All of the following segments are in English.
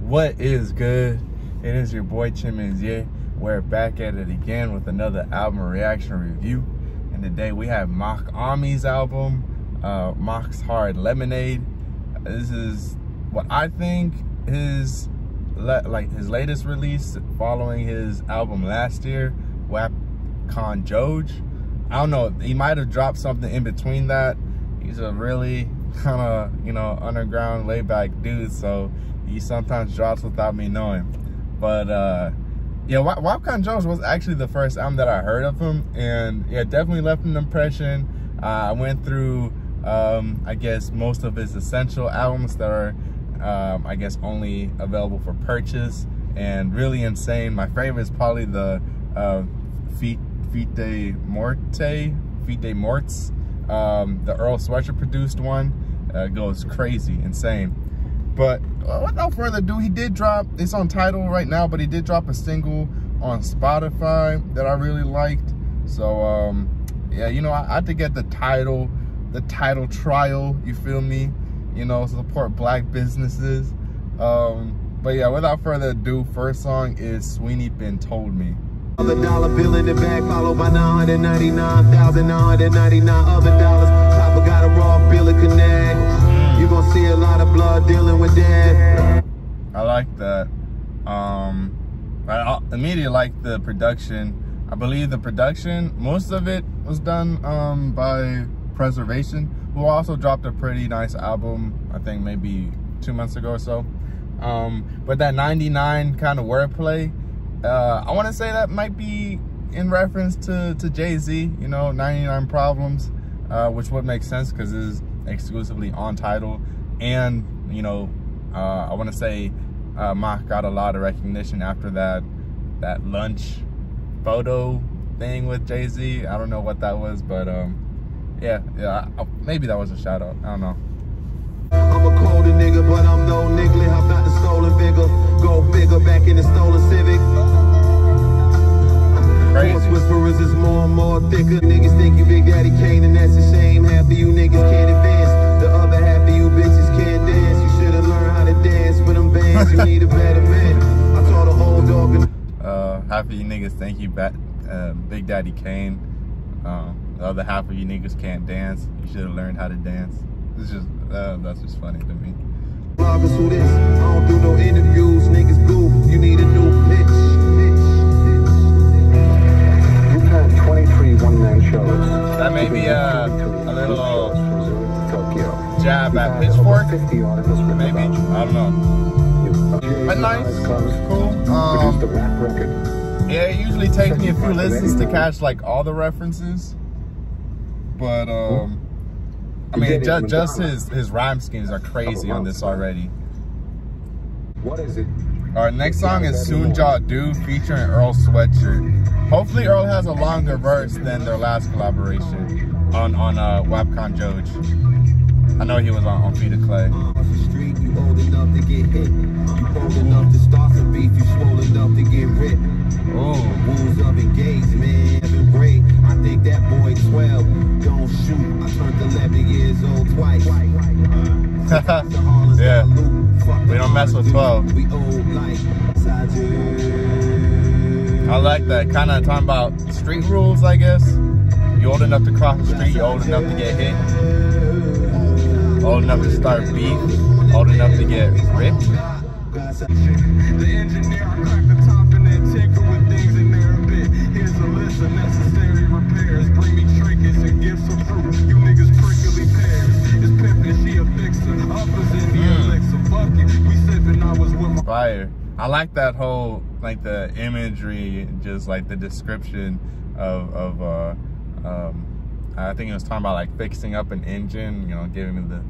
What is good? It is your boy Chimezie. We're back at it again with another album reaction review. And today we have Mach-Hommy's album, Mach's Hard Lemonade. This is what I think is his latest release following his album last year, Mach and YOD. I don't know, he might have dropped something in between that. He's a really kind of, underground, laid-back dude, so he sometimes drops without me knowing. But yeah, Mach and YOD was actually the first album that I heard of him, and yeah, definitely left an impression. I went through I guess most of his essential albums that are I guess only available for purchase, and really insane. My favorite is probably the Feet de Morts, the Earl Sweatshirt produced one. Goes crazy, insane. But without further ado, he did drop, it's on Tidal right now, but he did drop a single on Spotify that I really liked. So yeah, I had to get the Tidal trial, you feel me? Support black businesses. But yeah, without further ado, first song is Sweeney Been Told Me. The dollar bill in the bag, followed by 999,999 other dollars. Papa got a raw bill of connect. You gonna see a lot of blood dealing with that. I like that. I immediately like the production. I believe the production, most of it was done by Preservation, who also dropped a pretty nice album, I think maybe 2 months ago or so. But that 99 kind of wordplay, I want to say that might be in reference to Jay-Z, 99 Problems, which would make sense because it is exclusively on Tidal. And, I want to say Mach got a lot of recognition after that lunch photo thing with Jay-Z. I don't know what that was, but yeah, maybe that was a shout out. I don't know. I'm a colder nigga, but I'm no nigga. How about the stolen vigor? Go bigger back in the stolen Civic. Crazy. Whisperers is more and more thicker. Niggas think you Big Daddy Kane, and that's a shame. Half of you niggas can't advance. The other half of you bitches can't dance. You should have learned how to dance with them bands. You need a better man. I told a whole dog. Half of you niggas think you Big Daddy Kane. The other half of you niggas can't dance. You should have learned how to dance. It's just that's just funny to me. I don't do no interviews, niggas blue. You need a new pitch. You've had 23 one-man shows. That may be a little jab at Pitchfork, maybe. I don't know. But nice, cool. Yeah, it usually takes me a few listens to catch like all the references. But I mean, just his rhyme schemes are crazy on this already. What is it? Our next song is Soon Ja Do featuring Earl Sweatshirt. Hopefully Earl has a longer verse than their last collaboration on Mach and YOD. I know he was on Feet of Clay. Street, you old enough to get hit. You bold enough to start some beef. You swole enough to get ripped. Rules of engagement, having great. I think that boy 12. Don't shoot. I turned 11 years old twice. Yeah, we don't mess with 12. We old like I like that. Kind of talking about street rules, I guess. You old enough to cross the street, you old enough to get hit. Old enough to start beef, old enough to get ripped. The engineer, I cracked the top and then tinker with things in there a bit. Here's a list of necessary repairs. Bring me trinkets and gifts of fruit. You niggas prickly pears. It's pimpin', she a fixer. Uppers in the elixir bucket. We sippin', I was with my fire. I like that whole, like the imagery, just like the description of I think it was talking about like fixing up an engine, giving me the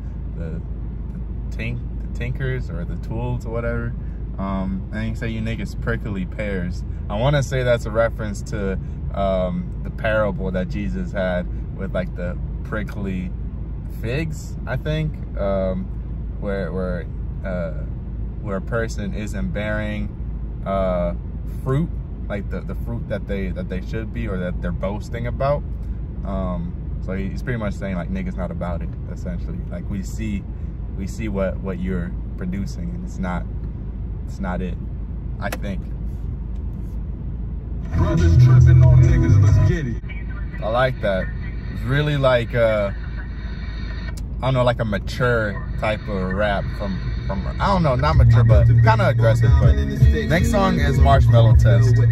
tinkers or the tools or whatever. And you say you niggas prickly pears. I want to say that's a reference to the parable that Jesus had with like the prickly figs, I think, where a person isn't bearing fruit, like the fruit that they should be, or that they're boasting about. So he's pretty much saying like niggas not about it, essentially. Like we see what you're producing, and it's not it's not it, I think. Brothers tripping on niggas, let's get it. I like that. It's really like I don't know, like a mature type of rap from I don't know, not mature, but kind of aggressive. But next song is Marshmallow Test. I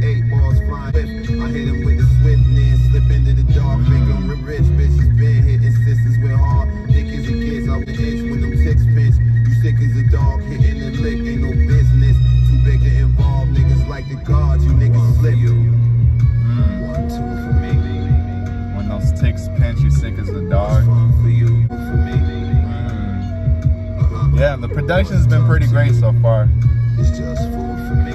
hit him with the swiftness, slip into the dark, make him rich, bitches been hitting sisters with hard, thick as it gets off the edge when them ticks pinch. You sick as a dog, hitting the lick, ain't no business. Too big to involve niggas like the gods, you niggas slip. 1, 2 for me. When those ticks pinch, you sick as a dog. For you, for me. Yeah, the production's been pretty great so far. It's just food for me.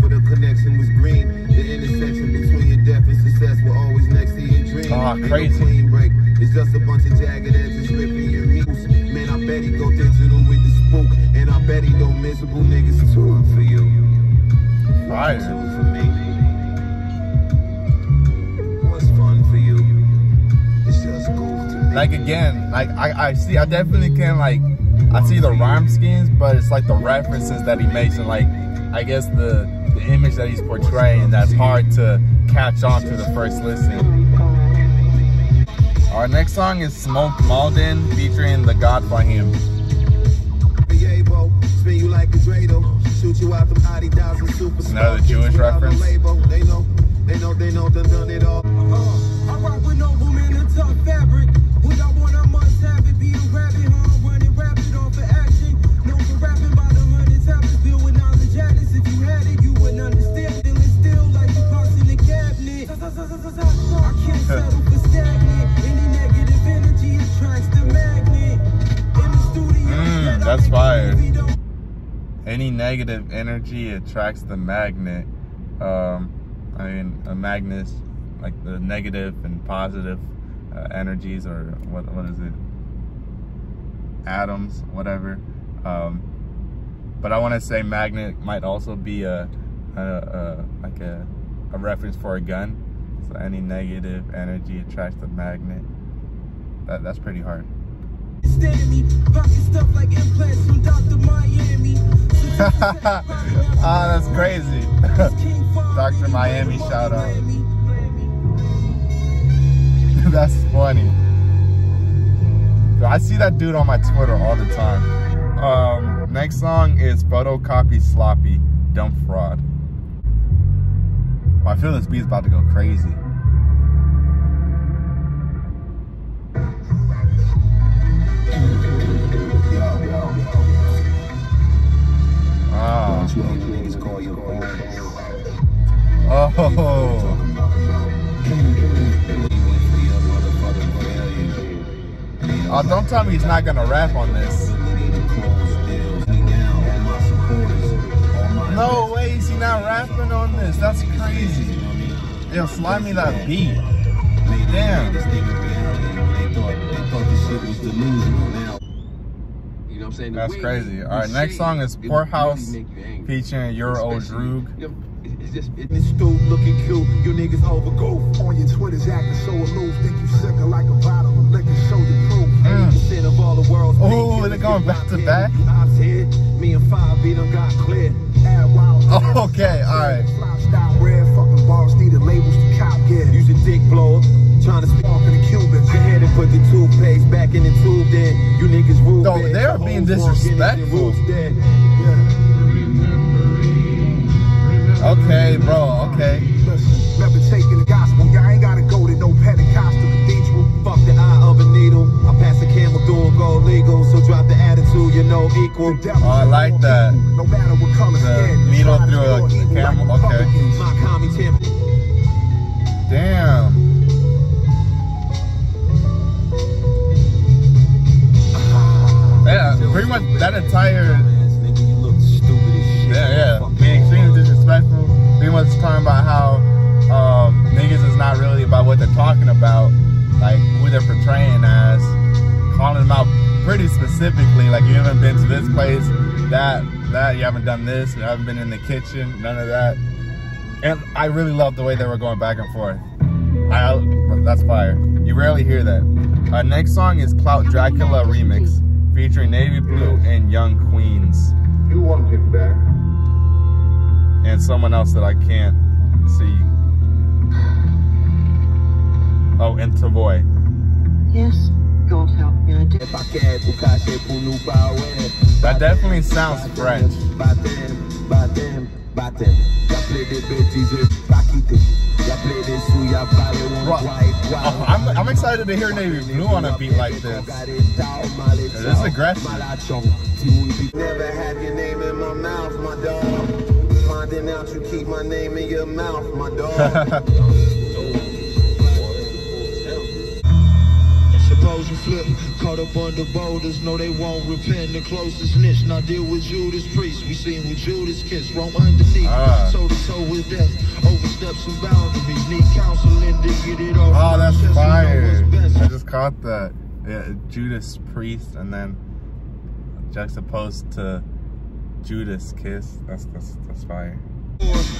For the connection was green. The intersection between your death and success were always next to your dream. Oh, crazy. No clean break. It's just a bunch of jagged edges ripping your muse. Man, I bet he go digital with the spook. And I bet he know miserable niggas too. For you. Fire. For me. What's fun for you? It's just cool to me. Like again, like I definitely can like, I see the rhyme schemes, but it's like the references that he makes and like, I guess the image that he's portraying that's hard to catch on to the first listen. Our next song is Smoke Malden featuring the God for Him. Another Jewish reference. They know, done it all. I rock with noblemen and tough fabric. What I want, I must have it. Be a rabbit, running rapid off for action. No for rapping by the 100 tablets. Build with knowledge atlas. If you had it, you wouldn't understand. Feeling still like the parts in the cabinet. I can't settle for stagnant. Any negative energy attracts the magnet. In the studio, that's fire. Any negative energy attracts the magnet. I mean, a magnet, like the negative and positive energies, or what is it? Atoms, whatever. But I want to say magnet might also be a reference for a gun. So any negative energy attracts the magnet. That's pretty hard. Stuff like implants from Dr. Miami. Ah, that's crazy. Dr. Miami shout out. That's funny. Dude, I see that dude on my Twitter all the time. Next song is Photocopy Sloppy, Dumb Fraud. I feel this beat's about to go crazy. Oh, don't tell me he's not gonna rap on this. No way is he not rapping on this. That's crazy. Yo, slide me that beat. Damn. That's crazy. Alright, next song is Poorhouse featuring Your Old Droog. In the stoop looking cute, you niggas overgo. On your Twitters acting so aloof, think you sicker like a bottle of liquor, show the proof. 80% of all the world's oh, they're going back to back? Me and 5 beat them got clear. Oh, okay, alright. Red fucking bars needed labels to cop gear. Use a dick blower, trying to spark in the Cubans. Go ahead and put the toothpaste back in the tube then. You niggas rule. No, they're being disrespectful. Okay, bro, okay. Listen, never taking the gospel. Y'all ain't gotta go to no Pentecostal cathedral. Fuck the eye of a needle. I pass a camel through and go legal. So drop the attitude, you know, equal. Oh, I like that. No matter what color skin. Needle through a camel, okay. Mach-Hommy champion. Damn. Yeah, pretty much that entire. Yeah. Being extremely disrespectful. Pretty much talking about how niggas is not really about what they're talking about, like who they're portraying as, calling them out pretty specifically, like you haven't been to this place, that, you haven't done this, you haven't been in the kitchen, none of that. And I really love the way they were going back and forth. That's fire. You rarely hear that. Our next song is Clout Dracula Remix, featuring Navy Blue and Young Queens. You want him back. it's someone else that I can't see. Oh, and Savoy. Yes, God help me, I do. That definitely sounds French. Oh, I'm excited to hear Navy Blue on a beat like this. This is aggressive. Never have your name in my mouth, my dog. Finding out you keep my name in your mouth, my dog. Suppose you flip, caught up under boulders, no they won't repent. The closest niche, now deal with Judas Priest. We seen with Judas kiss, wrong underneath, toe to toe with death. Overstep some boundaries, need counseling to get it off. Oh, that's fire! I just caught that. Yeah, Judas Priest, and then juxtaposed to Judas kiss. That's fire.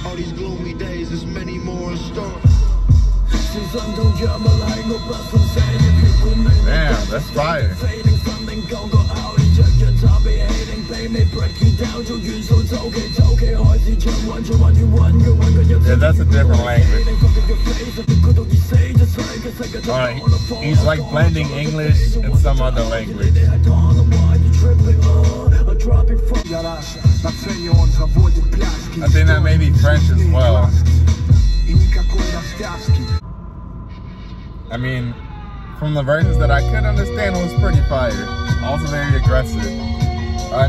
All these gloomy days, there's many more in store. Damn, that's fire. Yeah, that's a different language. Alright, he's like blending English and some other language. I think that may be French as well. I mean, from the versions that I could understand, it was pretty fire. Also very aggressive.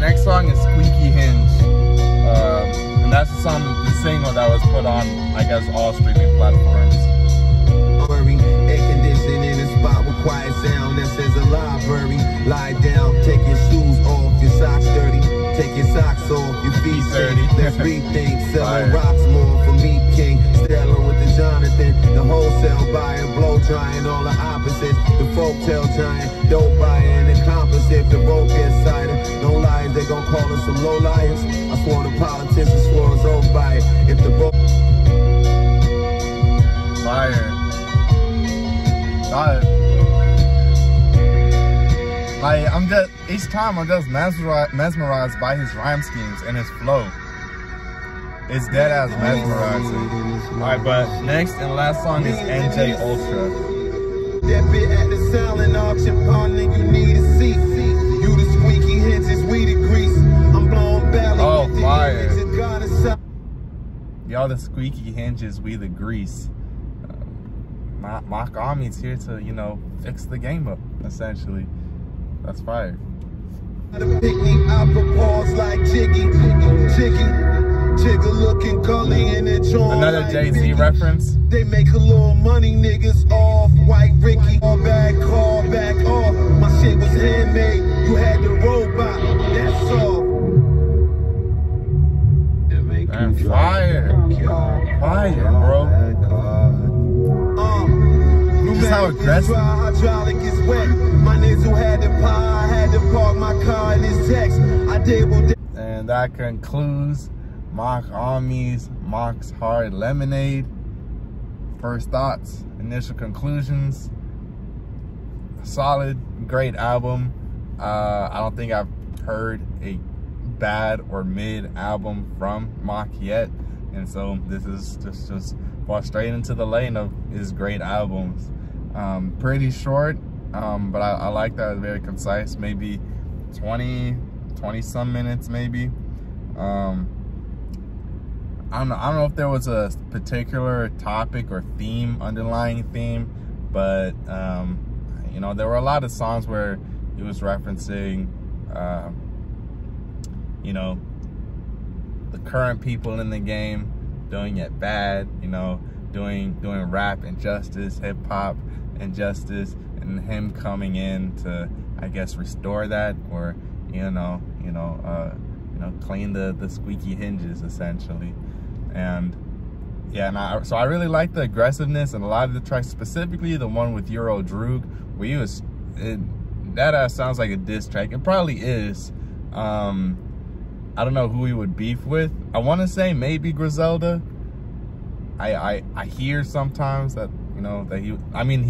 Next song is Squeaky Hinge. And that's the song, the single that was put on, I guess, all streaming platforms. Air conditioning in a spot with quiet sound that says a library. Lie down, take your shoes off, your socks dirty. Take your socks off, your feet dirty. Let's rethink, selling rocks more for me, king. Stella with the Jonathan, the wholesale buyer, blow trying all the opposites. The folktale giant, dope buyer and accomplice. If the road gets cited, no lies, they gon' call us some low liars. I swore the politicians swore us over by it. If the road Fire. Like, each time I'm just mesmerized by his rhyme schemes and his flow. It's dead ass mesmerizing. Alright, but next and last song is NJ Ultra. that bit at the silent auction, partner, you need a seat. You the squeaky hinges, we the grease. I'm blowing belly. Oh, fire. Y'all the squeaky hinges, we the grease. Mach-Hommy's here to, you know, fix the game up, essentially. That's fire. Another Jay-Z reference. They make a little money, niggas off. White Ricky, all back, call back off. My shit was handmade, you had the robot. That's all. Man, fire. Fire, bro. Just how aggressive. Hydraulic is wet. My niggas who had the power, I had to park my car in his text. I did what. And that concludes Mach-Hommy's Mach's Hard Lemonade. First thoughts, initial conclusions. Solid, great album. I don't think I've heard a bad or mid album from Mach yet, and so this is just fall straight into the lane of his great albums. Pretty short, but I like that. It's very concise, maybe 20 some minutes maybe. I don't know if there was a particular topic or theme, underlying theme, but you know, there were a lot of songs where he was referencing you know, the current people in the game doing it bad, you know, doing rap injustice, hip hop injustice, and him coming in to, I guess, restore that, or clean the squeaky hinges, essentially. And yeah, so I really like the aggressiveness and a lot of the tracks, specifically the one with Euro Droog, where he was, that sounds like a diss track. It probably is. I don't know who he would beef with. I want to say maybe Griselda. I hear sometimes that, you know, that he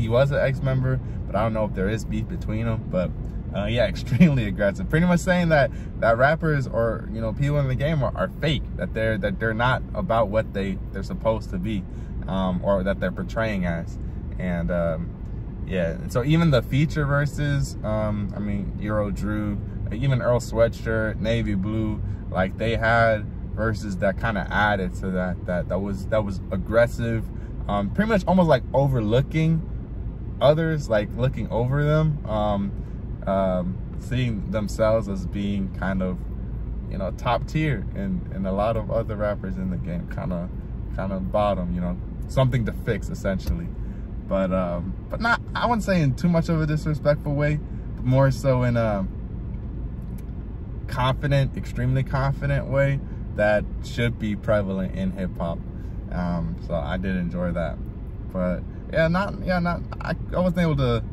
was an ex-member, but I don't know if there is beef between them. But Yeah, extremely aggressive. Pretty much saying that rappers or, you know, people in the game are fake, that they're not about what they're supposed to be, or that they're portraying as. And yeah, so even the feature verses, I mean, Euro Drew, even Earl Sweatshirt, Navy Blue, like they had verses that kind of added to that was aggressive, pretty much almost like overlooking others, like looking over them, seeing themselves as being kind of, you know, top tier, and a lot of other rappers in the game kind of bottom, you know, something to fix essentially. But not, I wouldn't say in too much of a disrespectful way, but more so in a confident, extremely confident way that should be prevalent in hip hop. So I did enjoy that. But yeah, I wasn't able to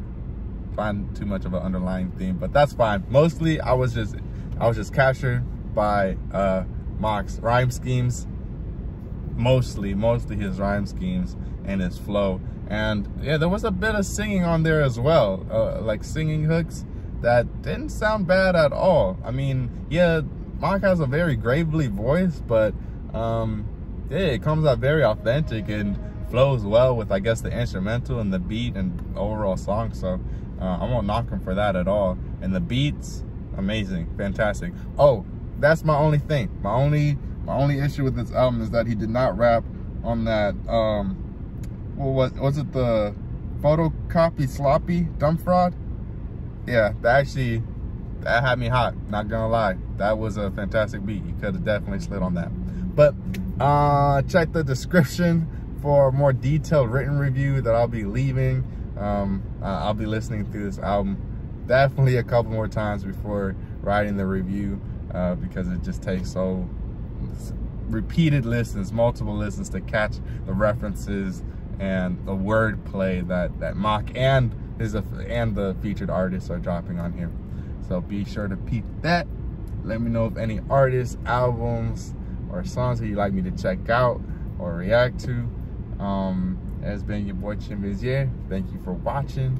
find too much of an underlying theme, but that's fine. Mostly I was just captured by Mach's rhyme schemes, mostly his rhyme schemes and his flow. And yeah, there was a bit of singing on there as well, like singing hooks that didn't sound bad at all. I mean, yeah, Mach has a very gravelly voice, but yeah, it comes out very authentic and flows well with, I guess, the instrumental and the beat and overall song. So I won't knock him for that at all. And the beats, amazing, fantastic. Oh, that's my only thing. My only issue with this album is that he did not rap on that what was it, the Photocopy Sloppy Dumb Fraud? Yeah, that had me hot, not gonna lie. That was a fantastic beat. You could have definitely slid on that. But check the description for a more detailed written review that I'll be leaving. I'll be listening through this album definitely a couple more times before writing the review, because it just takes so repeated listens, multiple listens to catch the references and the wordplay that Mach and the featured artists are dropping on here. So be sure to peep that. Let me know if any artists, albums, or songs that you'd like me to check out or react to. It's been your boy Chimezie. Thank you for watching.